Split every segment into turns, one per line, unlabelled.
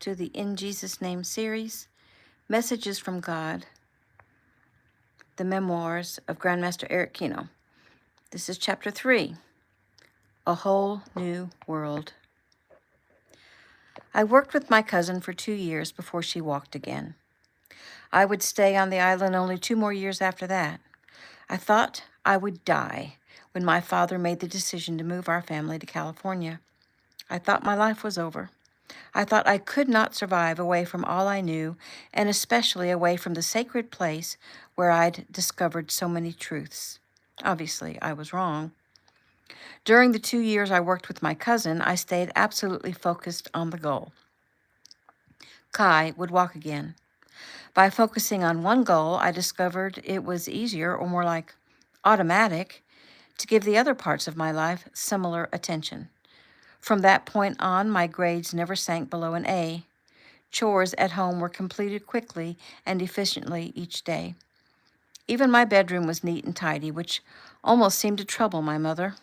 to the In Jesus' Name series, Messages from God, the Memoirs of Grandmaster Eric Kino. This is Chapter 3, A Whole New World. I worked with my cousin for 2 years before she walked again. I would stay on the island only 2 more years after that. I thought I would die when my father made the decision to move our family to California. I thought my life was over. I thought I could not survive away from all I knew, and especially away from the sacred place where I'd discovered so many truths. Obviously, I was wrong. During the 2 years I worked with my cousin, I stayed absolutely focused on the goal. Kai would walk again. By focusing on one goal, I discovered it was easier, or more like automatic, to give the other parts of my life similar attention. From that point on, my grades never sank below an A. Chores at home were completed quickly and efficiently each day. Even my bedroom was neat and tidy, which almost seemed to trouble my mother.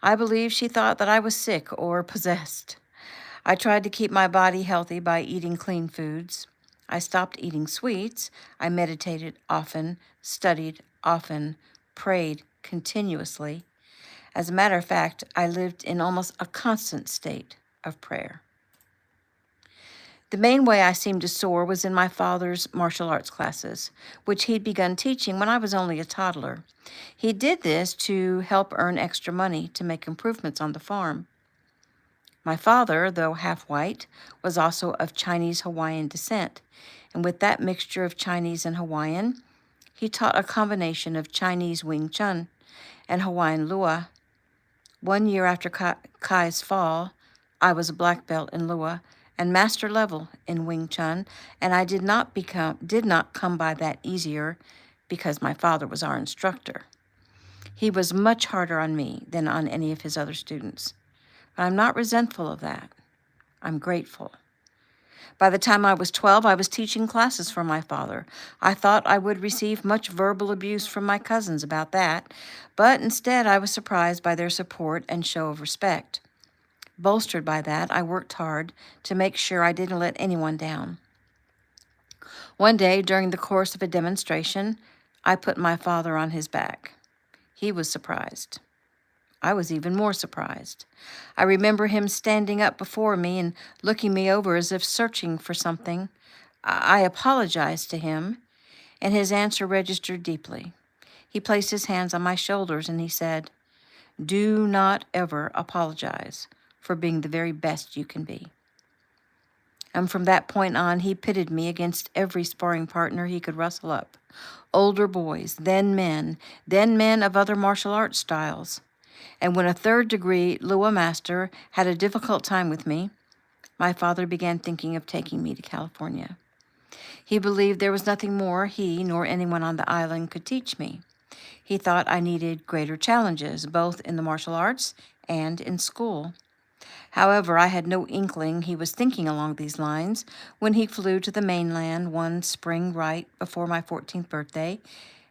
I believe she thought that I was sick or possessed. I tried to keep my body healthy by eating clean foods. I stopped eating sweets. I meditated often, studied often, prayed continuously. As a matter of fact, I lived in almost a constant state of prayer. The main way I seemed to soar was in my father's martial arts classes, which he'd begun teaching when I was only a toddler. He did this to help earn extra money to make improvements on the farm. My father, though half white, was also of Chinese-Hawaiian descent, and with that mixture of Chinese and Hawaiian, he taught a combination of Chinese Wing Chun and Hawaiian Lua. 1 year after Kai's fall, I was a black belt in Lua and master level in Wing Chun, and I did not come by that easier because my father was our instructor. He was much harder on me than on any of his other students. But I'm not resentful of that. I'm grateful. By the time I was 12, I was teaching classes for my father. I thought I would receive much verbal abuse from my cousins about that, but instead I was surprised by their support and show of respect. Bolstered by that, I worked hard to make sure I didn't let anyone down. One day, during the course of a demonstration, I put my father on his back. He was surprised. I was even more surprised. I remember him standing up before me and looking me over as if searching for something. I apologized to him, and his answer registered deeply. He placed his hands on my shoulders and he said, "Do not ever apologize for being the very best you can be." And from that point on, he pitted me against every sparring partner he could rustle up. Older boys, then men of other martial arts styles. And when a third-degree Lua master had a difficult time with me, my father began thinking of taking me to California. He believed there was nothing more he nor anyone on the island could teach me. He thought I needed greater challenges, both in the martial arts and in school. However, I had no inkling he was thinking along these lines when he flew to the mainland one spring right before my 14th birthday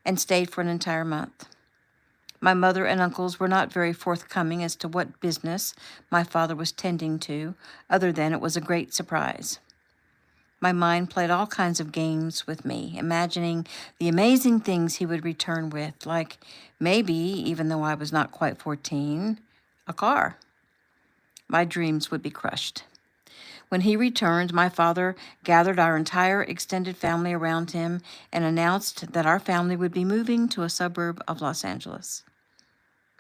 and stayed for an entire month. My mother and uncles were not very forthcoming as to what business my father was tending to, other than it was a great surprise. My mind played all kinds of games with me, imagining the amazing things he would return with, like maybe, even though I was not quite 14, a car. My dreams would be crushed. When he returned, my father gathered our entire extended family around him and announced that our family would be moving to a suburb of Los Angeles.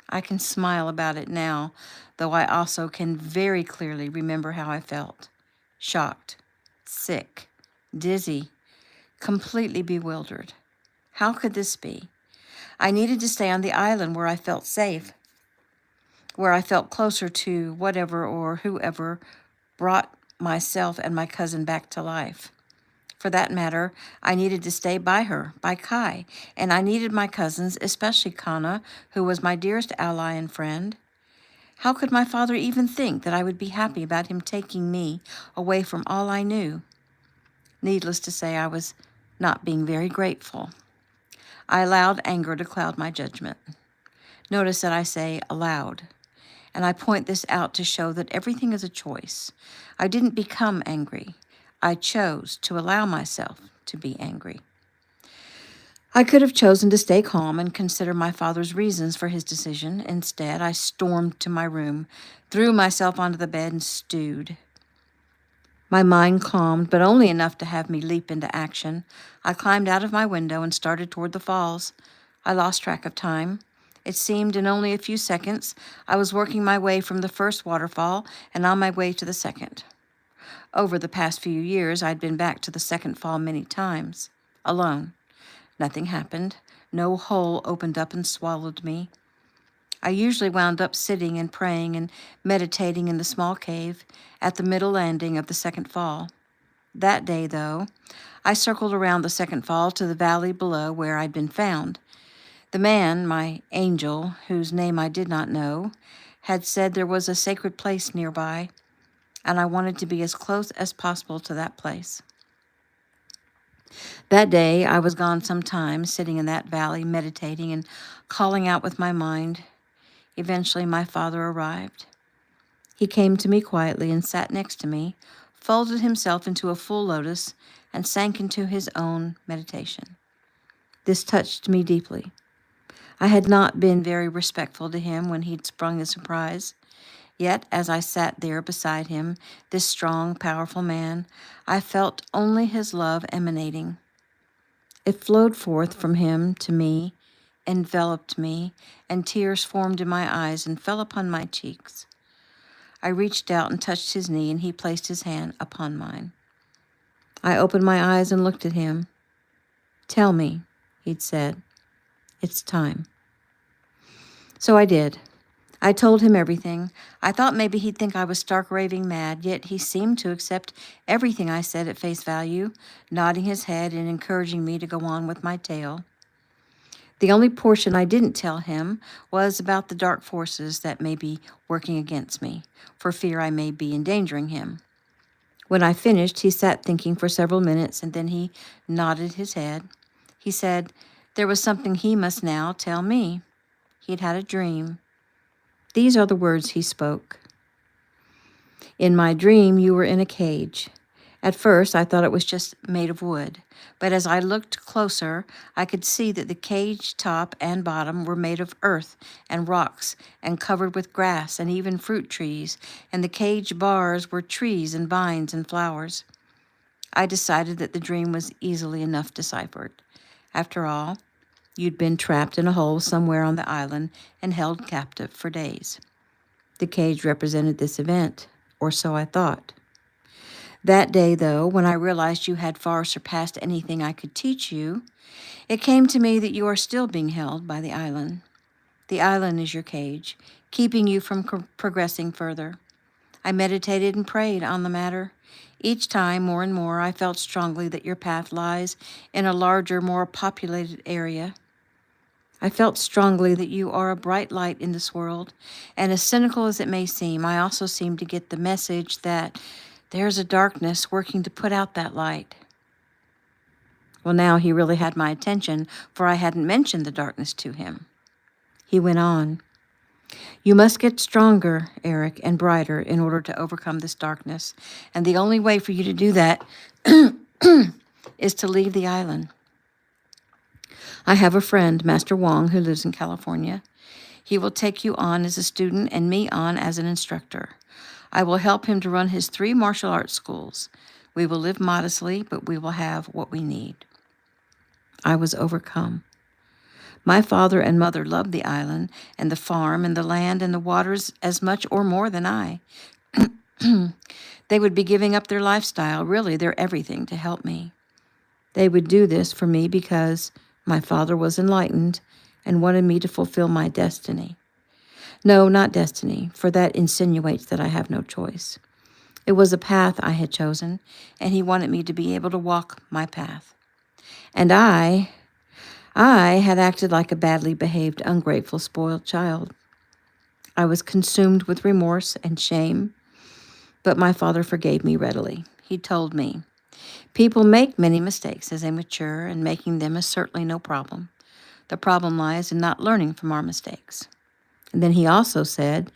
I can smile about it now, though I also can very clearly remember how I felt. Shocked, sick, dizzy, completely bewildered. How could this be? I needed to stay on the island where I felt safe, where I felt closer to whatever or whoever brought myself and my cousin back to life. For that matter, I needed to stay by her, by Kai, and I needed my cousins, especially Kana, who was my dearest ally and friend. How could my father even think that I would be happy about him taking me away from all I knew? Needless to say, I was not being very grateful. I allowed anger to cloud my judgment. Notice that I say allowed. And I point this out to show that everything is a choice. I didn't become angry. I chose to allow myself to be angry. I could have chosen to stay calm and consider my father's reasons for his decision. Instead, I stormed to my room, threw myself onto the bed, and stewed. My mind calmed, but only enough to have me leap into action. I climbed out of my window and started toward the falls. I lost track of time. It seemed in only a few seconds I was working my way from the first waterfall and on my way to the second. Over the past few years, I'd been back to the second fall many times, alone. Nothing happened. No hole opened up and swallowed me. I usually wound up sitting and praying and meditating in the small cave at the middle landing of the second fall. That day, though, I circled around the second fall to the valley below where I'd been found. The man, my angel, whose name I did not know, had said there was a sacred place nearby, and I wanted to be as close as possible to that place. That day, I was gone some time, sitting in that valley, meditating and calling out with my mind. Eventually, my father arrived. He came to me quietly and sat next to me, folded himself into a full lotus, and sank into his own meditation. This touched me deeply. I had not been very respectful to him when he'd sprung the surprise. Yet, as I sat there beside him, this strong, powerful man, I felt only his love emanating. It flowed forth from him to me, enveloped me, and tears formed in my eyes and fell upon my cheeks. I reached out and touched his knee, and he placed his hand upon mine. I opened my eyes and looked at him. "Tell me," he'd said. "It's time." So I did. I told him everything. I thought maybe he'd think I was stark raving mad, yet he seemed to accept everything I said at face value, nodding his head and encouraging me to go on with my tale. The only portion I didn't tell him was about the dark forces that may be working against me, for fear I may be endangering him. When I finished, he sat thinking for several minutes, and then he nodded his head. He said there was something he must now tell me. He'd had a dream. These are the words he spoke. "In my dream, you were in a cage. At first, I thought it was just made of wood, but as I looked closer, I could see that the cage top and bottom were made of earth and rocks and covered with grass and even fruit trees, and the cage bars were trees and vines and flowers. I decided that the dream was easily enough deciphered. After all, you'd been trapped in a hole somewhere on the island and held captive for days. The cage represented this event, or so I thought. That day, though, when I realized you had far surpassed anything I could teach you, it came to me that you are still being held by the island. The island is your cage, keeping you from progressing further. I meditated and prayed on the matter. Each time, more and more, I felt strongly that your path lies in a larger, more populated area. I felt strongly that you are a bright light in this world, and as cynical as it may seem, I also seem to get the message that there's a darkness working to put out that light." Well, now he really had my attention, for I hadn't mentioned the darkness to him. He went on, "You must get stronger, Eric, and brighter in order to overcome this darkness, and the only way for you to do that is to leave the island. I have a friend, Master Wong, who lives in California. He will take you on as a student and me on as an instructor. I will help him to run his 3 martial arts schools. We will live modestly, but we will have what we need." I was overcome. My father and mother loved the island and the farm and the land and the waters as much or more than I. They would be giving up their lifestyle, really their everything, to help me. They would do this for me because my father was enlightened and wanted me to fulfill my destiny. No, not destiny, for that insinuates that I have no choice. It was a path I had chosen, and he wanted me to be able to walk my path. And I had acted like a badly behaved, ungrateful, spoiled child. I was consumed with remorse and shame, but my father forgave me readily. He told me, "People make many mistakes as they mature, and making them is certainly no problem. The problem lies in not learning from our mistakes." And then he also said,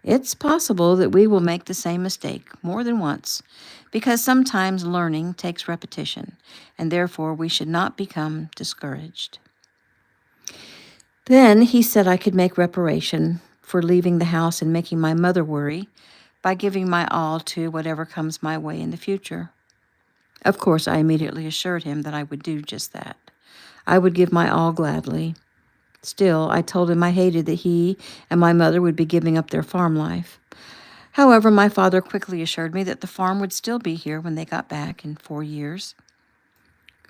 It's possible that we will make the same mistake more than once, because sometimes learning takes repetition, and therefore we should not become discouraged. Then he said I could make reparation for leaving the house and making my mother worry by giving my all to whatever comes my way in the future. Of course, I immediately assured him that I would do just that. I would give my all gladly. Still, I told him I hated that he and my mother would be giving up their farm life. However, my father quickly assured me that the farm would still be here when they got back in 4 years,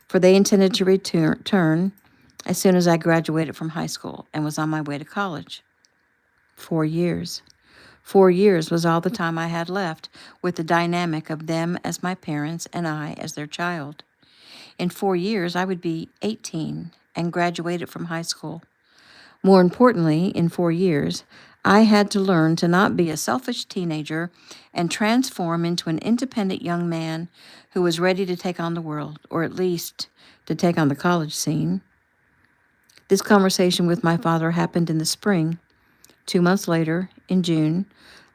for they intended to return as soon as I graduated from high school and was on my way to college. 4 years. 4 years was all the time I had left, with the dynamic of them as my parents and I as their child. In 4 years, I would be 18 and graduated from high school. More importantly, in 4 years, I had to learn to not be a selfish teenager and transform into an independent young man who was ready to take on the world, or at least to take on the college scene. This conversation with my father happened in the spring. 2 months later, in June,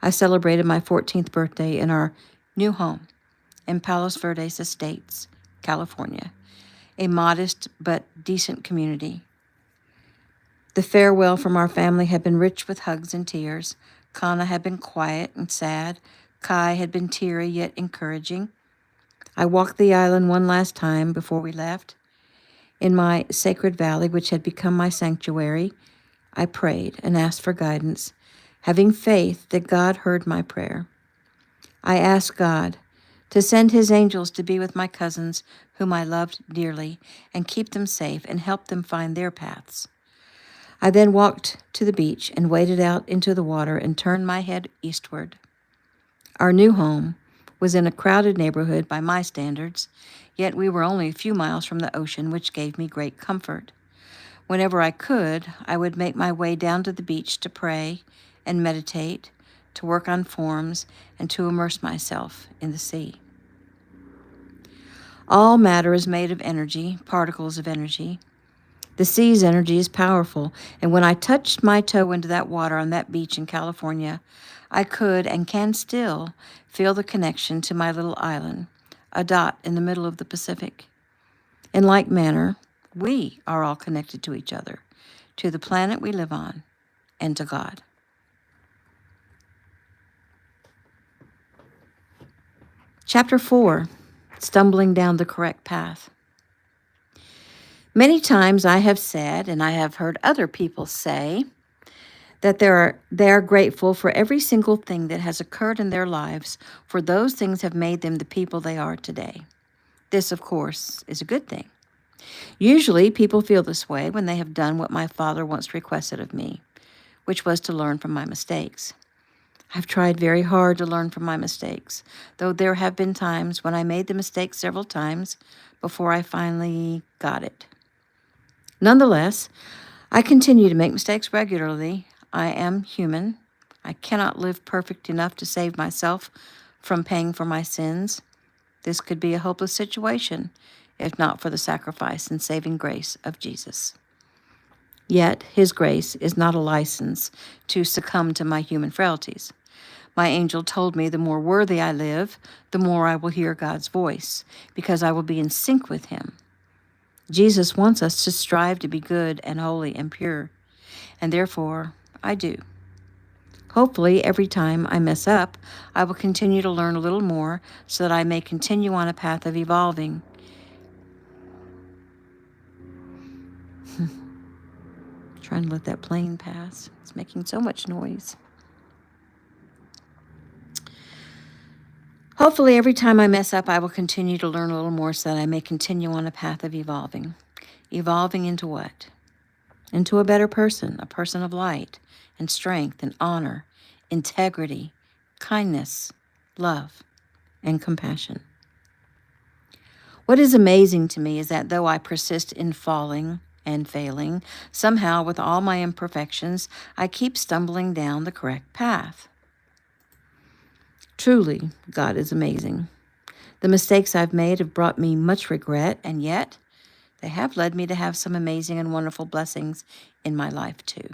I celebrated my 14th birthday in our new home in Palos Verdes Estates, California, a modest but decent community. The farewell from our family had been rich with hugs and tears. Kana had been quiet and sad. Kai had been teary yet encouraging. I walked the island one last time before we left. In my sacred valley, which had become my sanctuary, I prayed and asked for guidance, having faith that God heard my prayer. I asked God to send his angels to be with my cousins, whom I loved dearly, and keep them safe and help them find their paths. I then walked to the beach and waded out into the water and turned my head eastward. Our new home was in a crowded neighborhood by my standards, yet we were only a few miles from the ocean, which gave me great comfort. Whenever I could, I would make my way down to the beach to pray and meditate, to work on forms, and to immerse myself in the sea. All matter is made of energy, particles of energy. The sea's energy is powerful, and when I touched my toe into that water on that beach in California, I could and can still feel the connection to my little island, a dot in the middle of the Pacific. In like manner, we are all connected to each other, to the planet we live on, and to God. Chapter 4, Stumbling Down the Correct Path. Many times I have said, and I have heard other people say, that they are grateful for every single thing that has occurred in their lives, for those things have made them the people they are today. This, of course, is a good thing. Usually, people feel this way when they have done what my father once requested of me, which was to learn from my mistakes. I've tried very hard to learn from my mistakes, though there have been times when I made the mistake several times before I finally got it. Nonetheless, I continue to make mistakes regularly. I am human. I cannot live perfect enough to save myself from paying for my sins. This could be a hopeless situation, if not for the sacrifice and saving grace of Jesus. Yet, his grace is not a license to succumb to my human frailties. My angel told me the more worthy I live, the more I will hear God's voice, because I will be in sync with him. Jesus wants us to strive to be good and holy and pure, and therefore I do. Hopefully, every time I mess up, I will continue to learn a little more so that I may continue on a path of evolving. Trying to let that plane pass. It's making so much noise. Hopefully, every time I mess up, I will continue to learn a little more so that I may continue on a path of evolving. Evolving into what? Into a better person, a person of light and strength and honor, integrity, kindness, love, and compassion. What is amazing to me is that though I persist in falling and failing, somehow with all my imperfections, I keep stumbling down the correct path. Truly, God is amazing. The mistakes I've made have brought me much regret, and yet they have led me to have some amazing and wonderful blessings in my life too.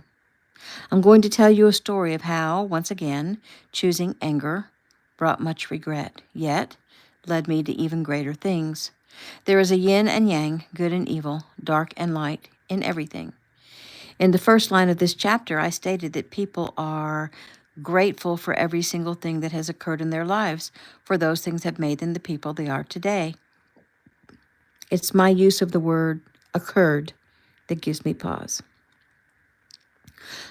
I'm going to tell you a story of how, once again, choosing anger brought much regret, yet led me to even greater things. There is a yin and yang, good and evil, dark and light, in everything. In the first line of this chapter, I stated that people are grateful for every single thing that has occurred in their lives, for those things have made them the people they are today. It's my use of the word occurred that gives me pause.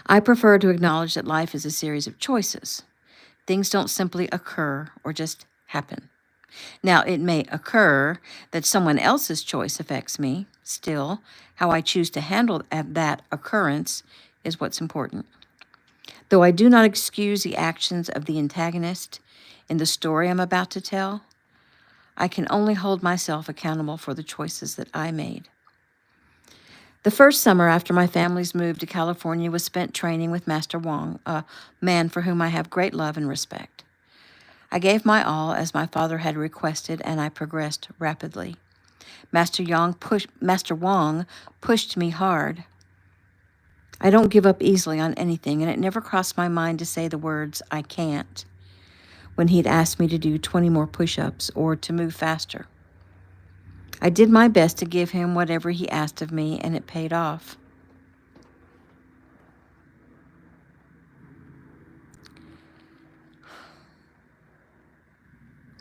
I prefer to acknowledge that life is a series of choices. Things don't simply occur or just happen. Now, it may occur that someone else's choice affects me. Still, how I choose to handle that occurrence is what's important. Though I do not excuse the actions of the antagonist in the story I'm about to tell, I can only hold myself accountable for the choices that I made. The first summer after my family's move to California was spent training with Master Wong, a man for whom I have great love and respect. I gave my all as my father had requested, and I progressed rapidly. Master Wong pushed me hard. I don't give up easily on anything, and it never crossed my mind to say the words, "I can't," when he'd asked me to do 20 more push-ups or to move faster. I did my best to give him whatever he asked of me, and it paid off.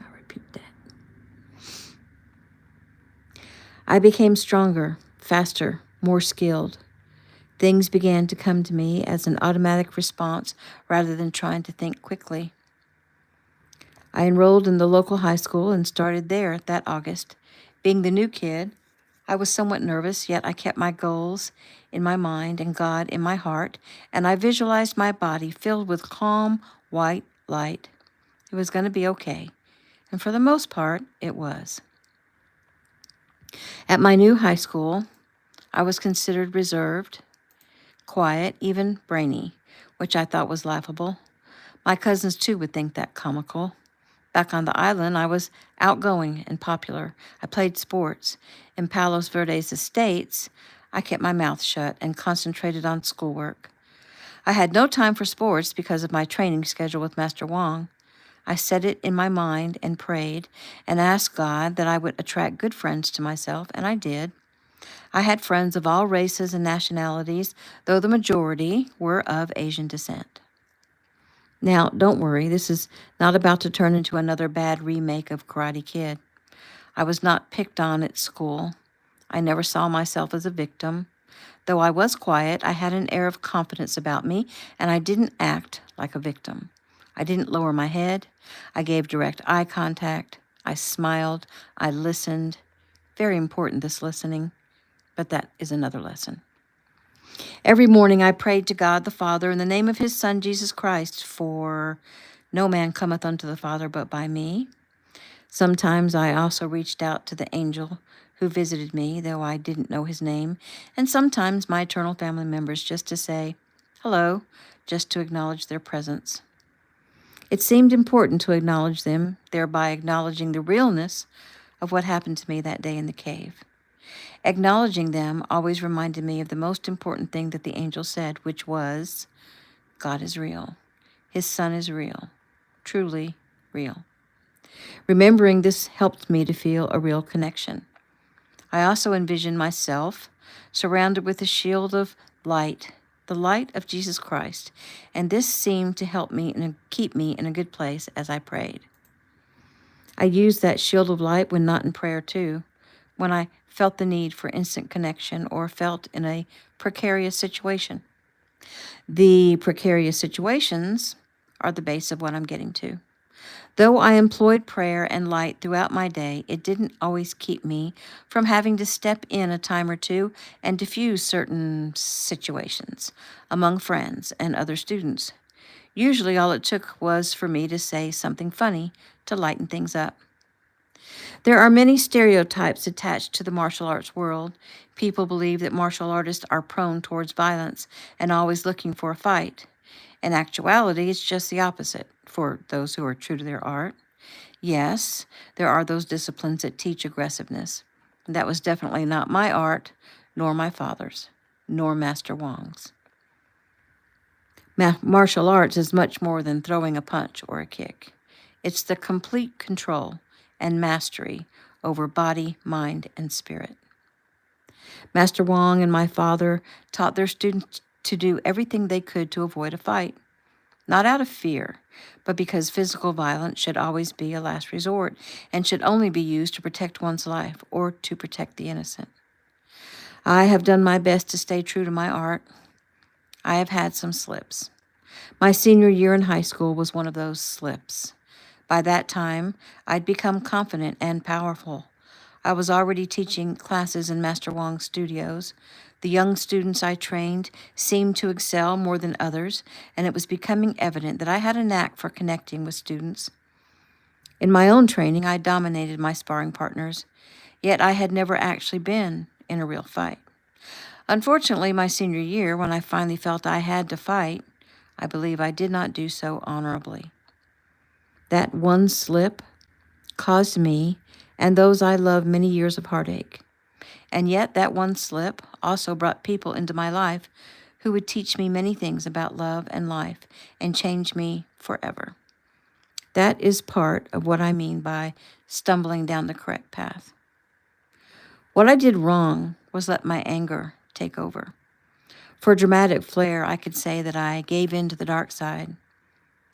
I'll repeat that. I became stronger, faster, more skilled. Things began to come to me as an automatic response rather than trying to think quickly. I enrolled in the local high school and started there that August. Being the new kid, I was somewhat nervous, yet I kept my goals in my mind and God in my heart, and I visualized my body filled with calm, white light. It was going to be okay, and for the most part, it was. At my new high school, I was considered reserved, quiet, even brainy, which I thought was laughable. My cousins, too, would think that comical. Back on the island, I was outgoing and popular. I played sports. In Palos Verdes Estates, I kept my mouth shut and concentrated on schoolwork. I had no time for sports because of my training schedule with Master Wong. I set it in my mind and prayed and asked God that I would attract good friends to myself, and I did. I had friends of all races and nationalities, though the majority were of Asian descent. Now, don't worry, this is not about to turn into another bad remake of Karate Kid. I was not picked on at school. I never saw myself as a victim. Though I was quiet, I had an air of confidence about me, and I didn't act like a victim. I didn't lower my head. I gave direct eye contact. I smiled. I listened. Very important, this listening, but that is another lesson. Every morning I prayed to God the Father in the name of his Son, Jesus Christ, for no man cometh unto the Father but by me. Sometimes I also reached out to the angel who visited me, though I didn't know his name, and sometimes my eternal family members just to say hello, just to acknowledge their presence. It seemed important to acknowledge them, thereby acknowledging the realness of what happened to me that day in the cave. Acknowledging them always reminded me of the most important thing that the angel said, which was, God is real. His Son is real. Truly real. Remembering this helped me to feel a real connection. I also envisioned myself surrounded with a shield of light, the light of Jesus Christ, and this seemed to help me and keep me in a good place as I prayed. I used that shield of light when not in prayer too, when I felt the need for instant connection or felt in a precarious situation. The precarious situations are the base of what I'm getting to. Though I employed prayer and light throughout my day, it didn't always keep me from having to step in a time or two and diffuse certain situations among friends and other students. Usually all it took was for me to say something funny to lighten things up. There are many stereotypes attached to the martial arts world. People believe that martial artists are prone towards violence and always looking for a fight. In actuality, it's just the opposite for those who are true to their art. Yes, there are those disciplines that teach aggressiveness. That was definitely not my art, nor my father's, nor Master Wong's. Martial arts is much more than throwing a punch or a kick. It's the complete control and mastery over body, mind, and spirit. Master Wong and my father taught their students to do everything they could to avoid a fight, not out of fear, but because physical violence should always be a last resort and should only be used to protect one's life or to protect the innocent. I have done my best to stay true to my art. I have had some slips. My senior year in high school was one of those slips. By that time, I'd become confident and powerful. I was already teaching classes in Master Wong's studios. The young students I trained seemed to excel more than others, and it was becoming evident that I had a knack for connecting with students. In my own training, I dominated my sparring partners, yet I had never actually been in a real fight. Unfortunately, my senior year, when I finally felt I had to fight, I believe I did not do so honorably. That one slip caused me and those I love many years of heartache. And yet that one slip also brought people into my life who would teach me many things about love and life and change me forever. That is part of what I mean by stumbling down the correct path. What I did wrong was let my anger take over. For dramatic flair, I could say that I gave in to the dark side.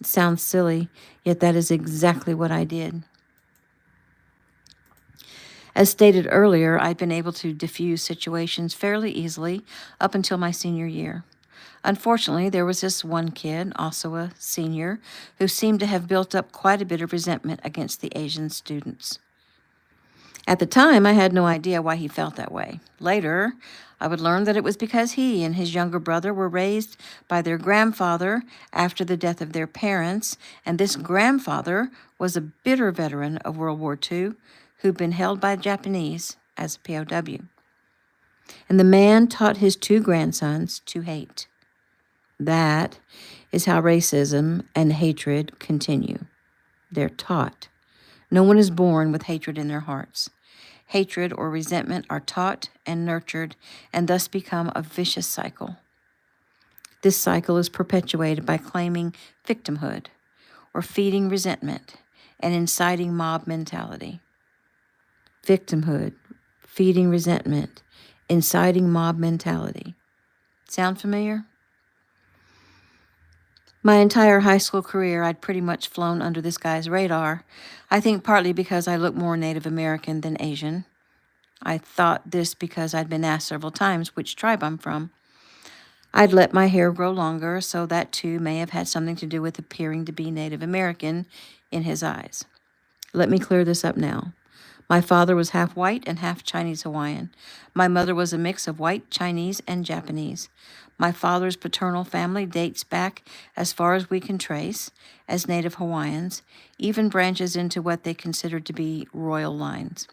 It sounds silly, yet that is exactly what I did. As stated earlier, I'd been able to diffuse situations fairly easily up until my senior year. Unfortunately, there was this one kid, also a senior, who seemed to have built up quite a bit of resentment against the Asian students. At the time, I had no idea why he felt that way. Later, I would learn that it was because he and his younger brother were raised by their grandfather after the death of their parents, and this grandfather was a bitter veteran of World War II who'd been held by the Japanese as a POW. And the man taught his two grandsons to hate. That is how racism and hatred continue. They're taught. No one is born with hatred in their hearts. Hatred or resentment are taught and nurtured and thus become a vicious cycle. This cycle is perpetuated by claiming victimhood or feeding resentment and inciting mob mentality. Victimhood, feeding resentment, inciting mob mentality. Sound familiar? My entire high school career, I'd pretty much flown under this guy's radar. I think partly because I look more Native American than Asian. I thought this because I'd been asked several times which tribe I'm from. I'd let my hair grow longer, so that too may have had something to do with appearing to be Native American in his eyes. Let me clear this up now. My father was half white and half Chinese Hawaiian. My mother was a mix of white, Chinese, and Japanese. My father's paternal family dates back as far as we can trace as Native Hawaiians, even branches into what they considered to be royal lines.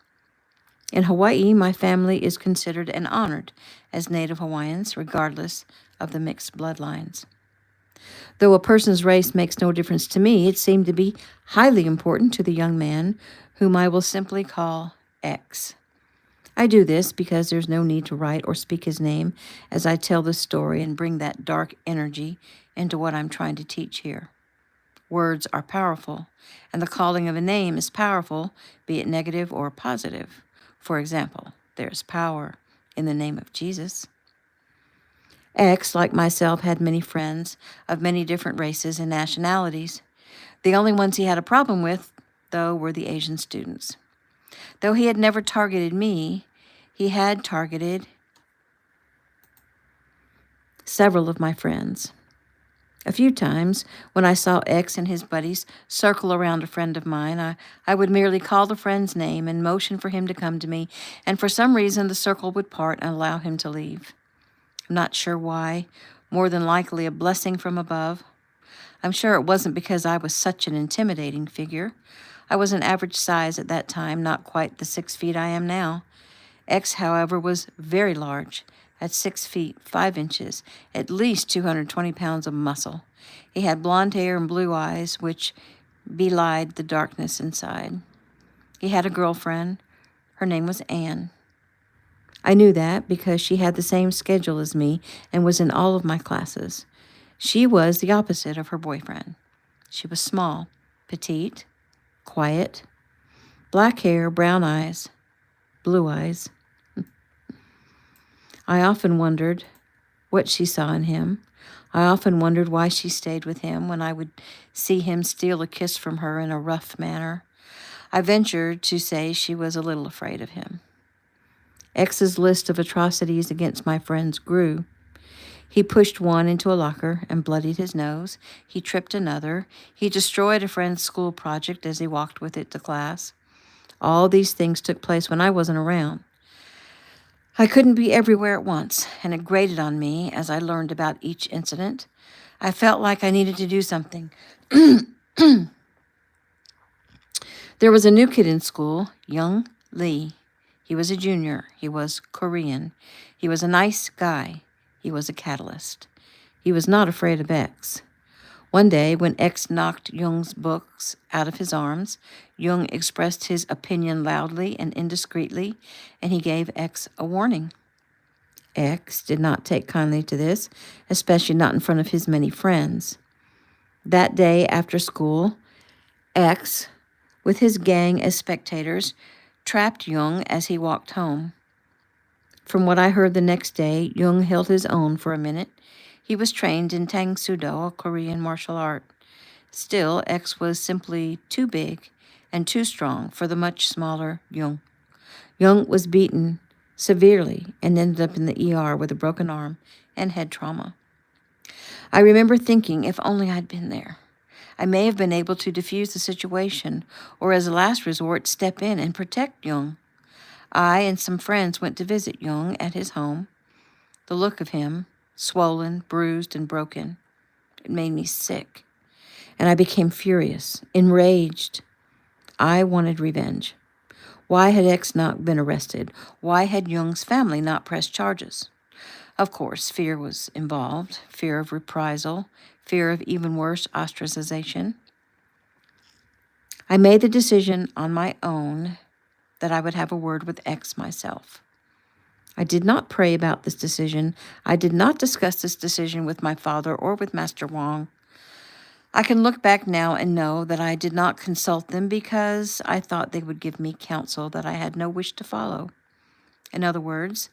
In Hawaii, my family is considered and honored as Native Hawaiians, regardless of the mixed bloodlines. Though a person's race makes no difference to me, it seemed to be highly important to the young man whom I will simply call X. I do this because there's no need to write or speak his name as I tell this story and bring that dark energy into what I'm trying to teach here. Words are powerful, and the calling of a name is powerful, be it negative or positive. For example, there's power in the name of Jesus. X, like myself, had many friends of many different races and nationalities. The only ones he had a problem with, though, were the Asian students. Though he had never targeted me, he had targeted several of my friends. A few times, when I saw X and his buddies circle around a friend of mine, I would merely call the friend's name and motion for him to come to me, and for some reason the circle would part and allow him to leave. I'm not sure why, more than likely a blessing from above. I'm sure it wasn't because I was such an intimidating figure. I was an average size at that time, not quite the 6 feet I am now. X, however, was very large, at 6 feet 5 inches, at least 220 pounds of muscle. He had blonde hair and blue eyes, which belied the darkness inside. He had a girlfriend. Her name was Anne. I knew that because she had the same schedule as me and was in all of my classes. She was the opposite of her boyfriend. She was small, petite, quiet, black hair, brown eyes, blue eyes. I often wondered what she saw in him. I often wondered why she stayed with him when I would see him steal a kiss from her in a rough manner. I ventured to say she was a little afraid of him. X's list of atrocities against my friends grew. He pushed one into a locker and bloodied his nose. He tripped another. He destroyed a friend's school project as he walked with it to class. All these things took place when I wasn't around. I couldn't be everywhere at once, and it grated on me as I learned about each incident. I felt like I needed to do something. There was a new kid in school, young Lee. He was a junior. He was Korean. He was a nice guy. He was a catalyst. He was not afraid of X. One day, when X knocked Jung's books out of his arms, Jung expressed his opinion loudly and indiscreetly, and he gave X a warning. X did not take kindly to this, especially not in front of his many friends. That day after school, X, with his gang as spectators, trapped Jung as he walked home. From what I heard the next day, Jung held his own for a minute. He was trained in Tang Sudo, a Korean martial art. Still, X was simply too big and too strong for the much smaller Jung. Jung was beaten severely and ended up in the ER with a broken arm and head trauma. I remember thinking, if only I'd been there. I may have been able to defuse the situation, or as a last resort, step in and protect Jung. I and some friends went to visit Jung at his home. The look of him, swollen, bruised, and broken, it made me sick. And I became furious, enraged. I wanted revenge. Why had X not been arrested? Why had Jung's family not pressed charges? Of course, fear was involved, fear of reprisal, fear of even worse, ostracization. I made the decision on my own that I would have a word with X myself. I did not pray about this decision. I did not discuss this decision with my father or with Master Wong. I can look back now and know that I did not consult them because I thought they would give me counsel that I had no wish to follow. In other words,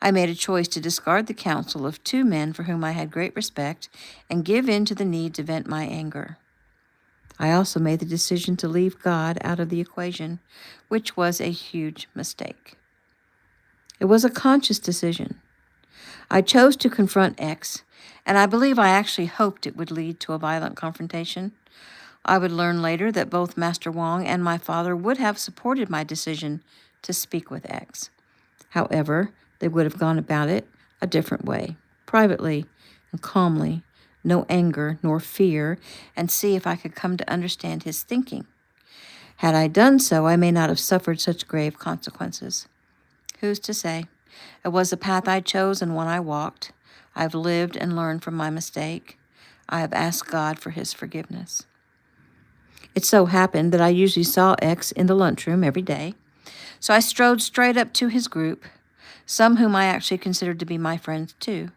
I made a choice to discard the counsel of two men for whom I had great respect and give in to the need to vent my anger. I also made the decision to leave God out of the equation, which was a huge mistake. It was a conscious decision. I chose to confront X, and I believe I actually hoped it would lead to a violent confrontation. I would learn later that both Master Wong and my father would have supported my decision to speak with X. However, they would have gone about it a different way, privately and calmly, no anger nor fear, and see if I could come to understand his thinking. Had I done so, I may not have suffered such grave consequences. Who's to say? It was a path I chose and one I walked. I've lived and learned from my mistake. I have asked God for his forgiveness. It so happened that I usually saw X in the lunchroom every day, so I strode straight up to his group, some whom I actually considered to be my friends too.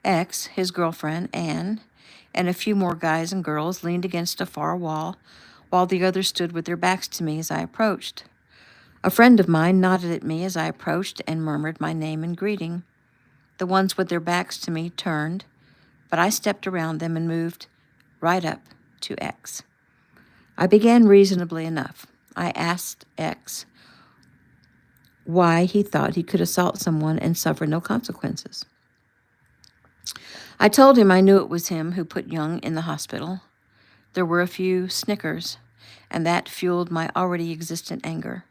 X, his girlfriend, Anne, and a few more guys and girls leaned against a far wall, while the others stood with their backs to me as I approached. A friend of mine nodded at me as I approached and murmured my name in greeting. The ones with their backs to me turned, but I stepped around them and moved right up to X. I began reasonably enough. I asked X why he thought he could assault someone and suffer no consequences. I told him I knew it was him who put Jung in the hospital. There were a few snickers, and that fueled my already existent anger.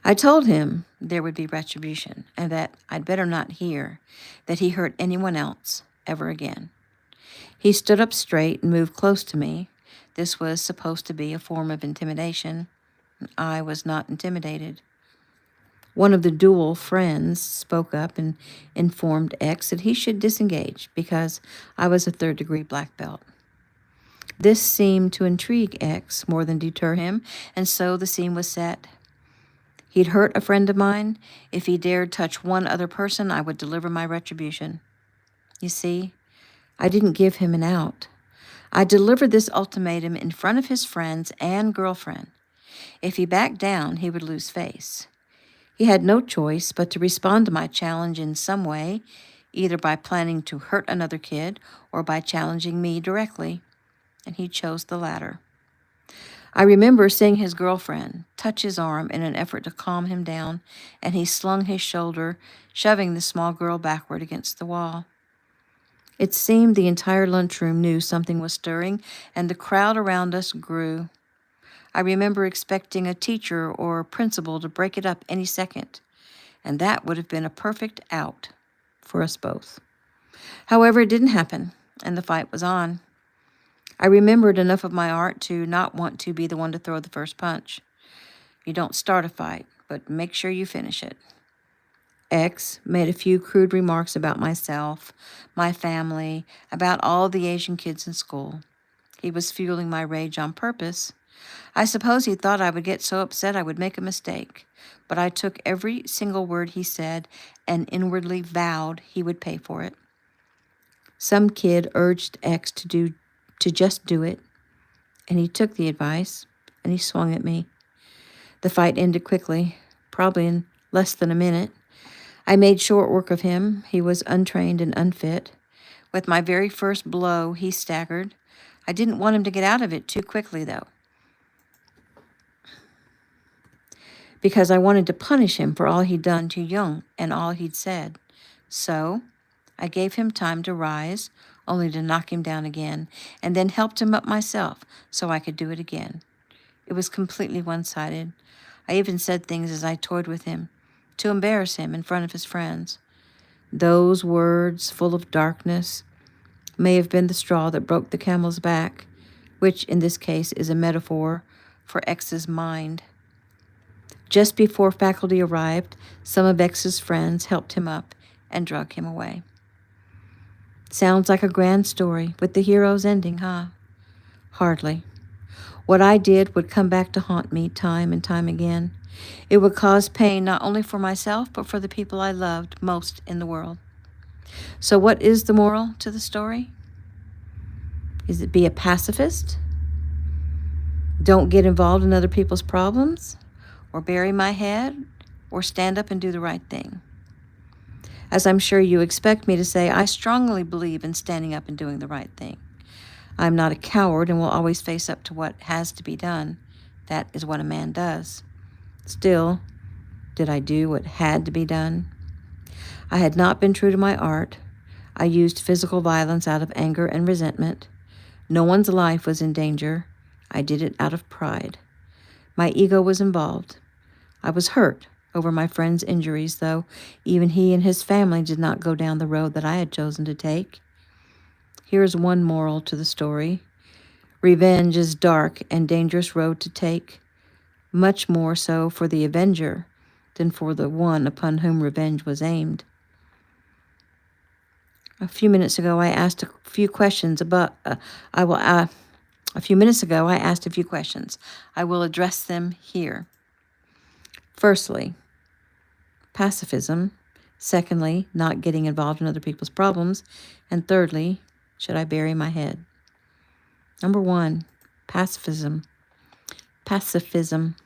I told him there would be retribution, and that I'd better not hear that he hurt anyone else ever again. He stood up straight and moved close to me. This was supposed to be a form of intimidation. I was not intimidated. One of the dual friends spoke up and informed X that he should disengage because I was a third-degree black belt. This seemed to intrigue X more than deter him, and so the scene was set. He'd hurt a friend of mine. If he dared touch one other person, I would deliver my retribution. You see, I didn't give him an out. I delivered this ultimatum in front of his friends and girlfriend. If he backed down, he would lose face. He had no choice but to respond to my challenge in some way, either by planning to hurt another kid or by challenging me directly, and he chose the latter. I remember seeing his girlfriend touch his arm in an effort to calm him down, and he slung his shoulder, shoving the small girl backward against the wall. It seemed the entire lunchroom knew something was stirring, and the crowd around us grew. I remember expecting a teacher or a principal to break it up any second, and that would have been a perfect out for us both. However, it didn't happen, and the fight was on. I remembered enough of my art to not want to be the one to throw the first punch. You don't start a fight, but make sure you finish it. X made a few crude remarks about myself, my family, about all the Asian kids in school. He was fueling my rage on purpose. I suppose he thought I would get so upset I would make a mistake, but I took every single word he said and inwardly vowed he would pay for it. Some kid urged X to just do it, and he took the advice, and he swung at me. The fight ended quickly, probably in less than a minute. I made short work of him. He was untrained and unfit. With my very first blow, he staggered. I didn't want him to get out of it too quickly, though, because I wanted to punish him for all he'd done to Young and all he'd said. So I gave him time to rise, only to knock him down again, and then helped him up myself so I could do it again. It was completely one-sided. I even said things as I toyed with him, to embarrass him in front of his friends. Those words, full of darkness, may have been the straw that broke the camel's back, which in this case is a metaphor for X's mind. Just before faculty arrived, some of X's friends helped him up and drug him away. Sounds like a grand story with the hero's ending, huh? Hardly. What I did would come back to haunt me time and time again. It would cause pain not only for myself, but for the people I loved most in the world. So what is the moral to the story? Is it be a pacifist? Don't get involved in other people's problems? Or bury my head? Or stand up and do the right thing? As I'm sure you expect me to say, I strongly believe in standing up and doing the right thing. I'm not a coward and will always face up to what has to be done. That is what a man does. Still, did I do what had to be done? I had not been true to my art. I used physical violence out of anger and resentment. No one's life was in danger. I did it out of pride. My ego was involved. I was hurt over my friend's injuries, though even he and his family did not go down the road that I had chosen to take. Here's one moral to the story. Revenge is a dark and dangerous road to take, much more so for the avenger than for the one upon whom revenge was aimed. A few minutes ago, I asked a few questions. I will address them here. Firstly, pacifism. Secondly, not getting involved in other people's problems. And thirdly, should I bury my head? Number 1, pacifism. Pacifism.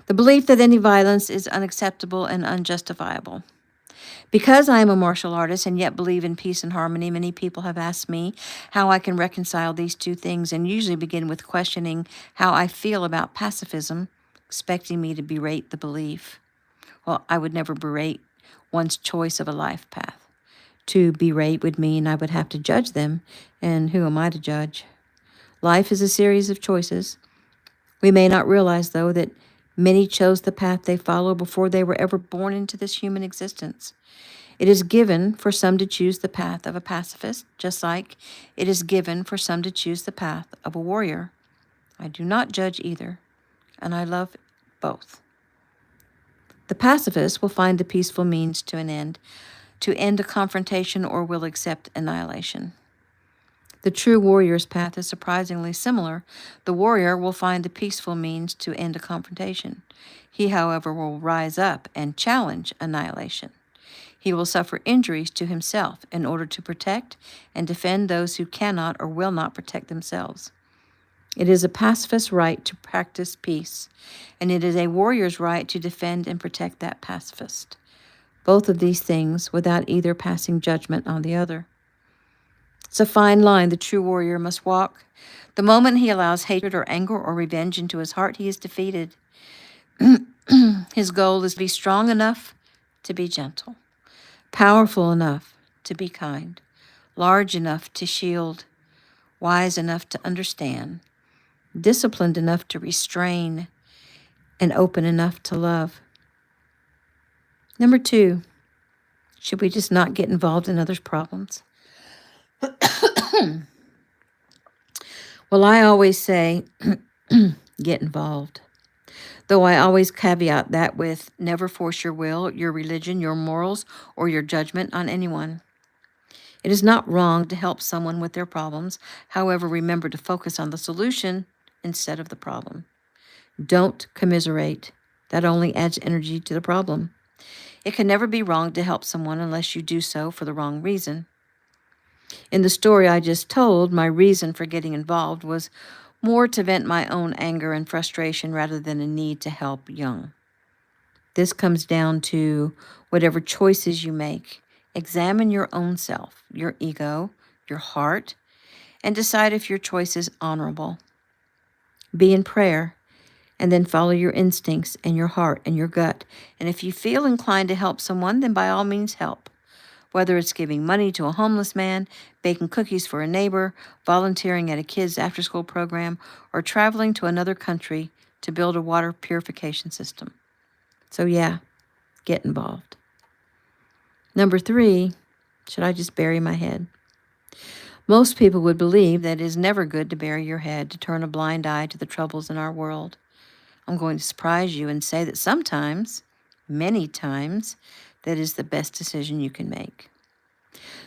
The belief that any violence is unacceptable and unjustifiable. Because I am a martial artist and yet believe in peace and harmony, many people have asked me how I can reconcile these two things, and usually begin with questioning how I feel about pacifism, expecting me to berate the belief. Well, I would never berate one's choice of a life path. To berate would mean I would have to judge them, and who am I to judge? Life is a series of choices. We may not realize, though, that many chose the path they follow before they were ever born into this human existence. It is given for some to choose the path of a pacifist, just like it is given for some to choose the path of a warrior. I do not judge either, and I love both. The pacifist will find a peaceful means to an end, to end a confrontation, or will accept annihilation. The true warrior's path is surprisingly similar. The warrior will find a peaceful means to end a confrontation. He, however, will rise up and challenge annihilation. He will suffer injuries to himself in order to protect and defend those who cannot or will not protect themselves. It is a pacifist's right to practice peace, and it is a warrior's right to defend and protect that pacifist. Both of these things without either passing judgment on the other. It's a fine line the true warrior must walk. The moment he allows hatred or anger or revenge into his heart, he is defeated. His goal is to be strong enough to be gentle, powerful enough to be kind, large enough to shield, wise enough to understand, disciplined enough to restrain, and open enough to love. Number 2, should we just not get involved in others' problems? Well, I always say, get involved. Though I always caveat that with never force your will, your religion, your morals, or your judgment on anyone. It is not wrong to help someone with their problems. However, remember to focus on the solution instead of the problem. Don't commiserate. That only adds energy to the problem. It can never be wrong to help someone unless you do so for the wrong reason. In the story I just told, my reason for getting involved was more to vent my own anger and frustration rather than a need to help Young. This comes down to whatever choices you make. Examine your own self, your ego, your heart, and decide if your choice is honorable. Be in prayer, and then follow your instincts and your heart and your gut. And if you feel inclined to help someone, then by all means help. Whether it's giving money to a homeless man, baking cookies for a neighbor, volunteering at a kid's after-school program, or traveling to another country to build a water purification system. So yeah, get involved. Number 3, should I just bury my head? Most people would believe that it is never good to bury your head, to turn a blind eye to the troubles in our world. I'm going to surprise you and say that sometimes, many times, that is the best decision you can make.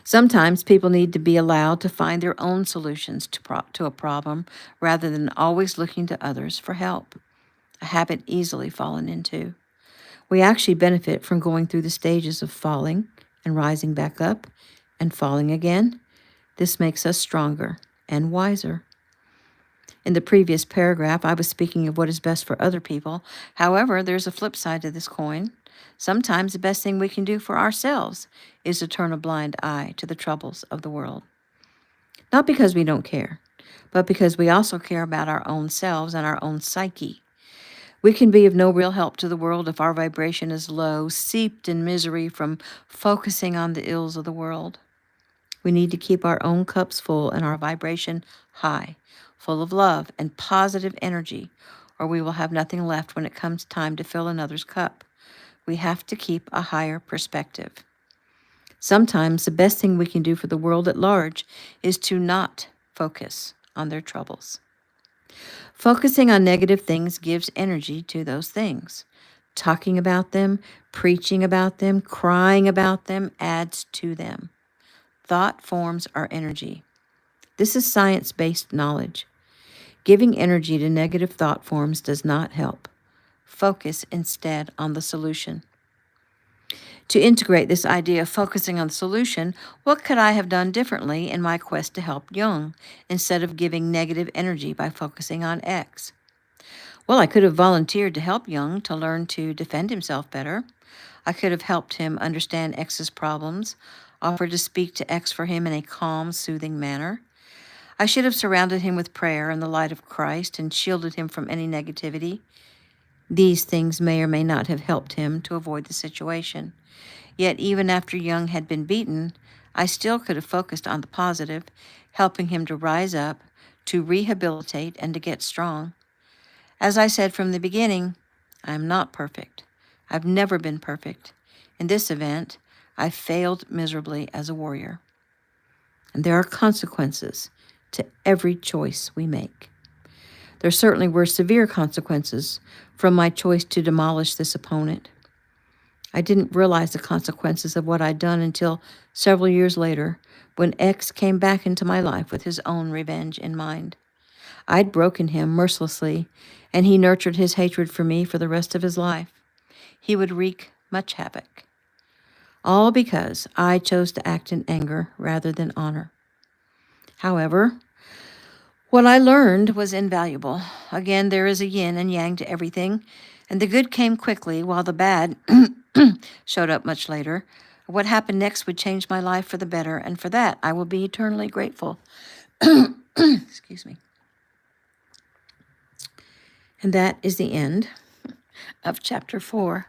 Sometimes people need to be allowed to find their own solutions to a problem rather than always looking to others for help, a habit easily fallen into. We actually benefit from going through the stages of falling and rising back up and falling again. This makes us stronger and wiser. In the previous paragraph, I was speaking of what is best for other people. However, there's a flip side to this coin. Sometimes the best thing we can do for ourselves is to turn a blind eye to the troubles of the world. Not because we don't care, but because we also care about our own selves and our own psyche. We can be of no real help to the world if our vibration is low, seeped in misery from focusing on the ills of the world. We need to keep our own cups full and our vibration high, full of love and positive energy, or we will have nothing left when it comes time to fill another's cup. We have to keep a higher perspective. Sometimes the best thing we can do for the world at large is to not focus on their troubles. Focusing on negative things gives energy to those things. Talking about them, preaching about them, crying about them adds to them. Thought forms our energy. This is science-based knowledge. Giving energy to negative thought forms does not help. Focus instead on the solution. To integrate this idea of focusing on the solution, what could I have done differently in my quest to help Young instead of giving negative energy by focusing on X? Well, I could have volunteered to help Young to learn to defend himself better. I could have helped him understand X's problems, offered to speak to X for him in a calm, soothing manner. I should have surrounded him with prayer and the light of Christ and shielded him from any negativity. These things may or may not have helped him to avoid the situation. Yet even after Young had been beaten, I still could have focused on the positive, helping him to rise up, to rehabilitate, and to get strong. As I said from the beginning, I am not perfect. I've never been perfect. In this event, I failed miserably as a warrior. And there are consequences to every choice we make. There certainly were severe consequences from my choice to demolish this opponent. I didn't realize the consequences of what I'd done until several years later, when X came back into my life with his own revenge in mind. I'd broken him mercilessly, and he nurtured his hatred for me for the rest of his life. He would wreak much havoc. all because I chose to act in anger rather than honor. However, what I learned was invaluable. Again, there is a yin and yang to everything, and the good came quickly while the bad showed up much later. What happened next would change my life for the better, and for that I will be eternally grateful. Excuse me. And that is the end of chapter 4.